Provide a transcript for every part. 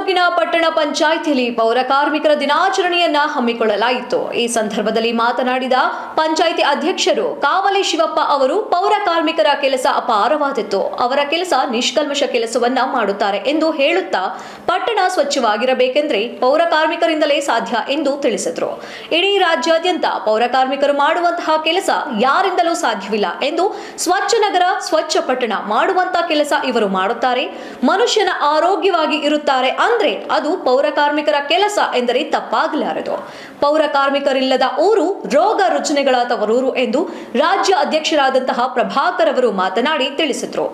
ತಾಲೂಕಿನ ಪಟ್ಟಣ ಪಂಚಾಯಿತಿಯಲ್ಲಿ ಪೌರ ಕಾರ್ಮಿಕರ ದಿನಾಚರಣೆಯನ್ನ ಹಮ್ಮಿಕೊಳ್ಳಲಾಯಿತು. ಈ ಸಂದರ್ಭದಲ್ಲಿ ಮಾತನಾಡಿದ ಪಂಚಾಯಿತಿ ಅಧ್ಯಕ್ಷರು ಕಾವಲಿ ಶಿವಪ್ಪ ಅವರು ಪೌರ ಕಾರ್ಮಿಕರ ಕೆಲಸ ಅಪಾರವಾದಿತ್ತು. ಅವರ ಕೆಲಸ ನಿಷ್ಕಲ್ಮಶ ಕೆಲಸವನ್ನ ಮಾಡುತ್ತಾರೆ ಎಂದು ಹೇಳುತ್ತಾ ಪಟ್ಟಣ ಸ್ವಚ್ಛವಾಗಿರಬೇಕೆಂದ್ರೆ ಪೌರ ಕಾರ್ಮಿಕರಿಂದಲೇ ಸಾಧ್ಯ ಎಂದು ತಿಳಿಸಿದರು. ಇಡೀ ರಾಜ್ಯಾದ್ಯಂತ ಪೌರ ಕಾರ್ಮಿಕರು ಮಾಡುವಂತಹ ಕೆಲಸ ಯಾರಿಂದಲೂ ಸಾಧ್ಯವಿಲ್ಲ ಎಂದು ಸ್ವಚ್ಛ ನಗರ ಸ್ವಚ್ಛ ಪಟ್ಟಣ ಮಾಡುವಂತಹ ಕೆಲಸ ಇವರು ಮಾಡುತ್ತಾರೆ. ಮನುಷ್ಯನ ಆರೋಗ್ಯವಾಗಿ ಇರುತ್ತಾರೆ ಅಂದ್ರೆ ಅದು ಪೌರ ಕಾರ್ಮಿಕರ ಕೆಲಸ ಎಂದರೆ ತಪ್ಪಾಗಲಾರದು. ಪೌರ ಕಾರ್ಮಿಕರಿಲ್ಲದ ಊರು ರೋಗ ರುಜಿನಗಳ ತವರೂರು ಎಂದು ರಾಜ್ಯ ಅಧ್ಯಕ್ಷರಾದಂತಹ ಪ್ರಭಾಕರ್ ಅವರು ಮಾತನಾಡಿ ತಿಳಿಸಿದರು.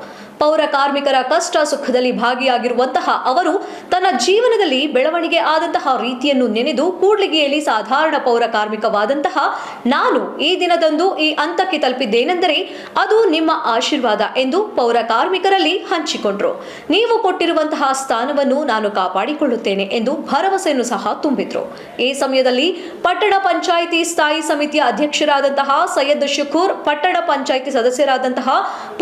ಪೌರ ಕಾರ್ಮಿಕರ ಕಷ್ಟ ಸುಖದಲ್ಲಿ ಭಾಗಿಯಾಗಿರುವಂತಹ ಅವರು ತನ್ನ ಜೀವನದಲ್ಲಿ ಬೆಳವಣಿಗೆ ಆದಂತಹ ರೀತಿಯನ್ನು ನೆನೆದು ಕೂಡ್ಲಿಗಿಯಲ್ಲಿ ಸಾಧಾರಣ ಪೌರ ಕಾರ್ಮಿಕವಾದಂತಹ ನಾನು ಈ ದಿನದಂದು ಈ ಹಂತಕ್ಕೆ ತಲುಪಿದ್ದೇನೆಂದರೆ ಅದು ನಿಮ್ಮ ಆಶೀರ್ವಾದ ಎಂದು ಪೌರ ಕಾರ್ಮಿಕರಲ್ಲಿ ಹಂಚಿಕೊಂಡ್ರು. ನೀವು ಕೊಟ್ಟಿರುವಂತಹ ಸ್ಥಾನವನ್ನು ನಾನು ಕಾಪಾಡಿಕೊಳ್ಳುತ್ತೇನೆ ಎಂದು ಭರವಸೆಯನ್ನು ಸಹ ತುಂಬಿದ್ರು. ಈ ಸಮಯದಲ್ಲಿ ಪಟ್ಟಣ ಪಂಚಾಯಿತಿ ಸ್ಥಾಯಿ ಸಮಿತಿಯ ಅಧ್ಯಕ್ಷರಾದಂತಹ ಸೈಯದ್ ಶುಕೂರ್, ಪಟ್ಟಣ ಪಂಚಾಯಿತಿ ಸದಸ್ಯರಾದಂತಹ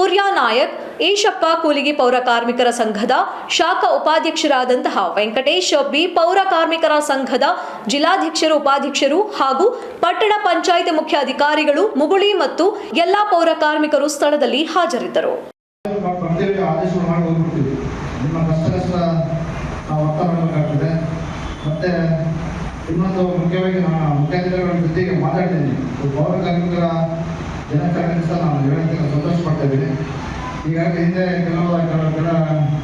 ಪುರ್ಯಾ ನಾಯಕ್, ಈಶಪ್ಪ ಕೂಲಿಗಿ ಪೌರ ಕಾರ್ಮಿಕರ ಸಂಘದ ಶಾಖಾ ಉಪಾಧ್ಯಕ್ಷರಾದಂತಹ ವೆಂಕಟೇಶ್ ಬಿ, ಪೌರ ಕಾರ್ಮಿಕರ ಸಂಘದ ಜಿಲ್ಲಾಧ್ಯಕ್ಷರು, ಉಪಾಧ್ಯಕ್ಷರು ಹಾಗೂ ಪಟ್ಟಣ ಪಂಚಾಯಿತಿ ಮುಖ್ಯ ಅಧಿಕಾರಿಗಳು ಮುಗುಳಿ ಮತ್ತು ಎಲ್ಲಾ ಪೌರ ಕಾರ್ಮಿಕರು ಸ್ಥಳದಲ್ಲಿ ಹಾಜರಿದ್ದರು. ಮತ್ತೆ ಇನ್ನೊಂದು ಮುಖ್ಯವಾಗಿ ನಾನು ಮುಖ್ಯಾಧಿಕಾರಿಗಳ ಜೊತೆಗೆ ಮಾತಾಡ್ತೀನಿ. ಪೌರ ಕಾರ್ಮಿಕರ ದಿನಾಚರಣೆ ಸಹ ನಾನು ಹೇಳೋದಕ್ಕೆ ಸಂತೋಷ ಪಡ್ತಾ ಇದ್ದೀನಿ. ಹೀಗಾಗಿ ಹಿಂದೆ ಕೆಲ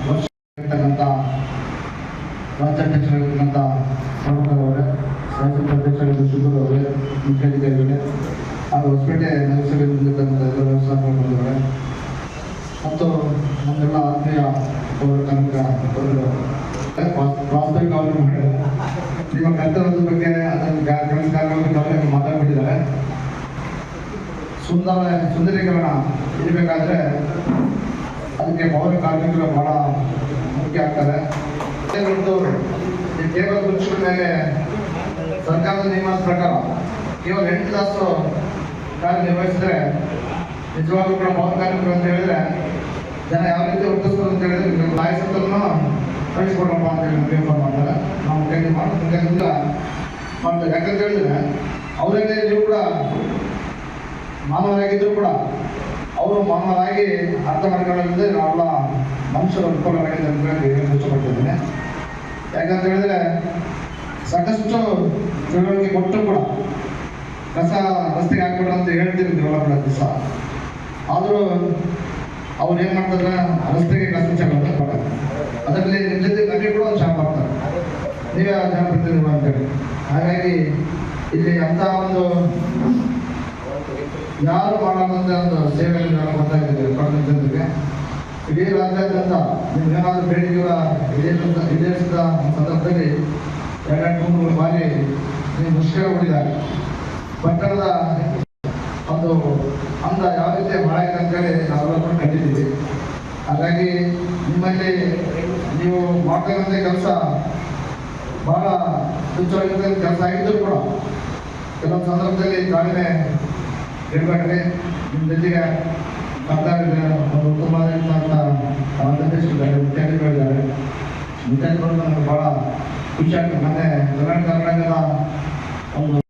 ವರ್ಷ ಇರ್ತಕ್ಕಂಥ ರಾಜ್ಯಾಧ್ಯಕ್ಷರಾಗಿರ್ತಕ್ಕಂಥ ಪ್ರಮುಖರ್ ಅವರೇ, ಶಾಸಕ ಅಧ್ಯಕ್ಷರಾದ ಶುಭರ್ ಅವರೇ, ಮುಖ್ಯಾಧಿಕಾರಿಗಳೇ ಹಾಗೂ ಹೊಸಪೇಟೆ ನಗರಸಭೆಯಲ್ಲಿರ್ತಕ್ಕಂಥ ಎಲ್ಲ ವ್ಯವಸ್ಥಾಪಕರು ಬಂದವರೇ ಮತ್ತು ನಮ್ಮೆಲ್ಲ ಆತ್ಮೀಯ ಪೌರ ಕಾರ್ಮಿಕ ವಾಸ್ತವಿಕ ಅವರು ನಿಮ್ಮ ಕರ್ತವ್ಯದ ಬಗ್ಗೆ ಅದನ್ನು ಮಾತಾಡ್ಬಿಟ್ಟಿದ್ದಾರೆ. ಸುಂದರೀಕರಣ ಇರಬೇಕಾದ್ರೆ ಅದಕ್ಕೆ ಪೌರ ಕಾರ್ಮಿಕರು ಬಹಳ ಮುಖ್ಯ ಆಗ್ತಾರೆ. ಈ ಟೇಬಲ್ ಕುರ್ಚಿಗಳ ಮೇಲೆ ಸರ್ಕಾರದ ನಿಯಮದ ಪ್ರಕಾರ ಕೇವಲ 8 ತಾಸು ಕಾರ್ಯನಿರ್ವಹಿಸಿದ್ರೆ ನಿಜವಾಗ್ಲೂ ಕೂಡ ಪೌರ ಕಾರ್ಮಿಕರು ಅಂತ ಹೇಳಿದ್ರೆ ಜನ ಯಾವ ರೀತಿ ವರ್ತಿಸ್ತಾರೆ ಅಂತ ಹೇಳಿದ್ರೆ ನಿಮಗೆ ಲಾಯಸತ್ತನ್ನು ಕಳಿಸ್ಕೊಡಪ್ಪ ಅಂತ ಹೇಳಿ ಪ್ರೇಫರ್ ಮಾಡ್ತಾರೆ. ನಾವು ಕೈಲಿ ಮಾಡ್ತಾರೆ. ಯಾಕಂತ ಹೇಳಿದ್ರೆ ಅವರಲ್ಲಿ ನೀವು ಕೂಡ ಮಾನವರಾಗಿದ್ದರೂ ಕೂಡ ಅವರು ಮಾನವರಾಗಿ ಅರ್ಥ ಮಾಡ್ಕೊಳ್ಳೋದ್ರಿಂದ ನಾವೆಲ್ಲ ಮನುಷ್ಯರು ಅನುಕೂಲವಾಗಿದೆ ಅಂತ ಹೇಳಿ ಇಷ್ಟಪಡ್ತಿದ್ದೇನೆ. ಯಾಕಂತ ಹೇಳಿದ್ರೆ ಸಾಕಷ್ಟು ತಿಳುವಳಿಕೆ ಕೊಟ್ಟು ಕೂಡ ಕಸ ರಸ್ತೆಗೆ ಹಾಕ್ಬಿಟ್ಟು ಅಂತ ಹೇಳ್ತೀವಿ ನೀವೆಲ್ಲ ದಿವಸ. ಆದರೂ ಅವ್ರು ಏನು ಮಾಡ್ತಾರೆ, ರಸ್ತೆಗೆ ಕಸ ಚೆಲ್ಲೋದು ಕೊಡೋದು. ಅದರಲ್ಲಿ ನಿಮ್ಮ ಜೊತೆ ನಮಗೆ ಕೂಡ ಒಂದು ಶಾಪ್ ಆಗ್ತಾರೆ, ನೀವೇ ಜನಪ್ರತಿನಿಧಿಗಳು ಅಂತೇಳಿ. ಹಾಗಾಗಿ ಇಲ್ಲಿ ಅಂಥ ಒಂದು ಯಾರು ಮಾಡೋದಂತ ಒಂದು ಸೇವೆಯನ್ನು ನಾನು ಗೊತ್ತಾಗ್ತಿದೆ ಪಟ್ಟಣದ ಜನರಿಗೆ. ಇಡೀ ರಾಜ್ಯಾದ್ಯಂತ ನೀವೇನಾದರೂ ಬೇಡಿಕೆಗಳ ಈಡೇರಿಸಿದ ಸಂದರ್ಭದಲ್ಲಿ 2-3 ಬಾರಿ ನೀವು ಮುಷ್ಕರ ಹೂಡಿದ್ದಾರೆ. ಪಟ್ಟಣದ ಒಂದು ಅಂದ ಯಾವ ರೀತಿ ಮಾಡಾಗಿದೆ ಅಂತೇಳಿ ನಾವೆಲ್ಲ ಕಂಡಿದ್ದೀವಿ. ಹಾಗಾಗಿ ನಿಮ್ಮಲ್ಲಿ ನೀವು ಮಾಡ್ತಕ್ಕಂಥ ಕೆಲಸ ಬಹಳ ತುಚ್ಛವಾಗಿರ್ತಕ್ಕಂಥ ಕೆಲಸ ಆಗಿದ್ದರೂ ಕೂಡ ಕೆಲವೊಂದು ಸಂದರ್ಭದಲ್ಲಿ ತಾಳ್ಮೆ ಇರಬೇಕ್ರಿ. ನಿಮ್ಮ ಜೊತೆಗೆ ಮಾತಾಡಿದ್ರೆ ಒಂದು ಉತ್ತಮವಾದಂಥ ಅಧ್ಯಕ್ಷರಿದ್ದಾರೆ, ಮುಖ್ಯಾಧಿಕಾರಿಗಳಿದ್ದಾರೆ. ಮುಖ್ಯಾಧಿಕಾರಿಗಳು ನನಗೆ ಭಾಳ ಖುಷಿ ಆಗ್ತದೆ. ಮೊನ್ನೆ ಕರ್ನಾಟಕ ಒಂದು